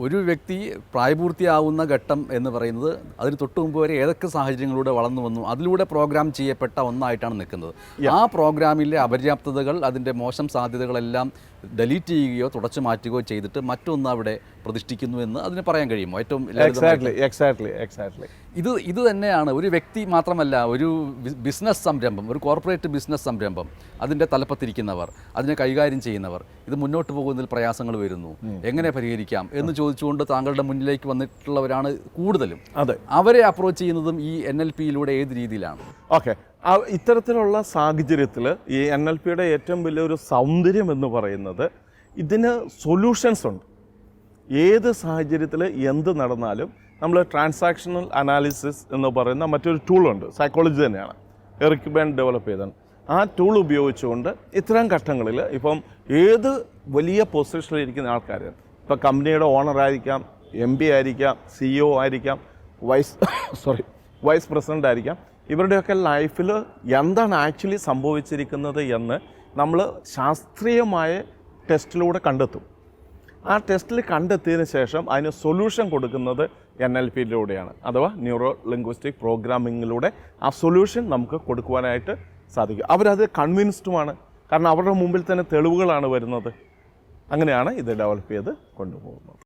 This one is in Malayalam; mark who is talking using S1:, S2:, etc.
S1: ഒരു വ്യക്തി പ്രായപൂർത്തിയാവുന്ന ഘട്ടം എന്ന് പറയുന്നത് അതിന് തൊട്ട് മുമ്പ് വരെ ഏതൊക്കെ സാഹചര്യങ്ങളിലൂടെ വളർന്നു വന്നു അതിലൂടെ പ്രോഗ്രാം ചെയ്യപ്പെട്ട ഒന്നായിട്ടാണ് നിൽക്കുന്നത്. ആ പ്രോഗ്രാമിലെ അപര്യാപ്തതകൾ, അതിൻ്റെ മോശം സാധ്യതകളെല്ലാം ഡിലീറ്റ് ചെയ്യുകയോ തുടച്ചു മാറ്റുകയോ ചെയ്തിട്ട് മറ്റൊന്ന് അവിടെ പ്രതിഷ്ഠിക്കുന്നു എന്ന് അതിന് പറയാൻ കഴിയുമോ? ഏറ്റവും ഇത് തന്നെയാണ്. ഒരു വ്യക്തി മാത്രമല്ല, ഒരു ബിസിനസ് സംരംഭം, ഒരു കോർപ്പറേറ്റ് ബിസിനസ് സംരംഭം, അതിൻ്റെ തലപ്പത്തിരിക്കുന്നവർ, അതിനെ കൈകാര്യം ചെയ്യുന്നവർ, ഇത് മുന്നോട്ട് പോകുന്നതിൽ പ്രയാസങ്ങൾ വരുന്നു, എങ്ങനെ പരിഹരിക്കാം എന്ന് ചോദിച്ചുകൊണ്ട് താങ്കളുടെ മുന്നിലേക്ക് വന്നിട്ടുള്ളവരാണ് കൂടുതലും.
S2: അതെ,
S1: അവരെ അപ്രോച്ച് ചെയ്യുന്നതും ഈ NLPയിലൂടെ ഏത് രീതിയിലാണ്?
S2: ഓക്കെ, ഇത്തരത്തിലുള്ള സാഹചര്യത്തിൽ ഈ NLPയുടെ ഏറ്റവും വലിയൊരു സൗന്ദര്യം എന്ന് പറയുന്നത് ഇതിന് സൊല്യൂഷൻസ് ഉണ്ട്. ഏത് സാഹചര്യത്തിൽ എന്ത് നടന്നാലും നമ്മൾ ട്രാൻസാക്ഷണൽ അനാലിസിസ് എന്ന് പറയുന്ന മറ്റൊരു ടൂളുണ്ട്, സൈക്കോളജി തന്നെയാണ്, എറിക് ബേൺ ഡെവലപ്പ് ചെയ്തതാണ്. ആ ടൂൾ ഉപയോഗിച്ചുകൊണ്ട് ഇത്തരം ഘട്ടങ്ങളിൽ ഇപ്പം ഏത് വലിയ പൊസിഷനിലിരിക്കുന്ന ആൾക്കാർ, ഇപ്പോൾ കമ്പനിയുടെ ഓണറായിരിക്കാം, MD ആയിരിക്കാം, CEO ആയിരിക്കാം, വൈസ് പ്രസിഡൻ്റ് ആയിരിക്കാം, ഇവരുടെയൊക്കെ ലൈഫിൽ എന്താണ് ആക്ച്വലി സംഭവിച്ചിരിക്കുന്നത് എന്ന് നമ്മൾ ശാസ്ത്രീയമായ ടെസ്റ്റിലൂടെ കണ്ടെത്തും. ആ ടെസ്റ്റിൽ കണ്ടെത്തിയതിന് ശേഷം അതിന് സൊല്യൂഷൻ കൊടുക്കുന്നത് NLPയിലൂടെയാണ്, അഥവാ ന്യൂറോ ലിംഗ്വിസ്റ്റിക് പ്രോഗ്രാമിങ്ങിലൂടെ ആ സൊല്യൂഷൻ നമുക്ക് കൊടുക്കുവാനായിട്ട് സാധിക്കും. അവരത് കൺവിൻസ്ഡുമാണ്, കാരണം അവരുടെ മുമ്പിൽ തന്നെ തെളിവുകളാണ് വരുന്നത്. അങ്ങനെയാണ് ഇത് ഡെവലപ്പ് ചെയ്ത് കൊണ്ടുപോകുന്നത്.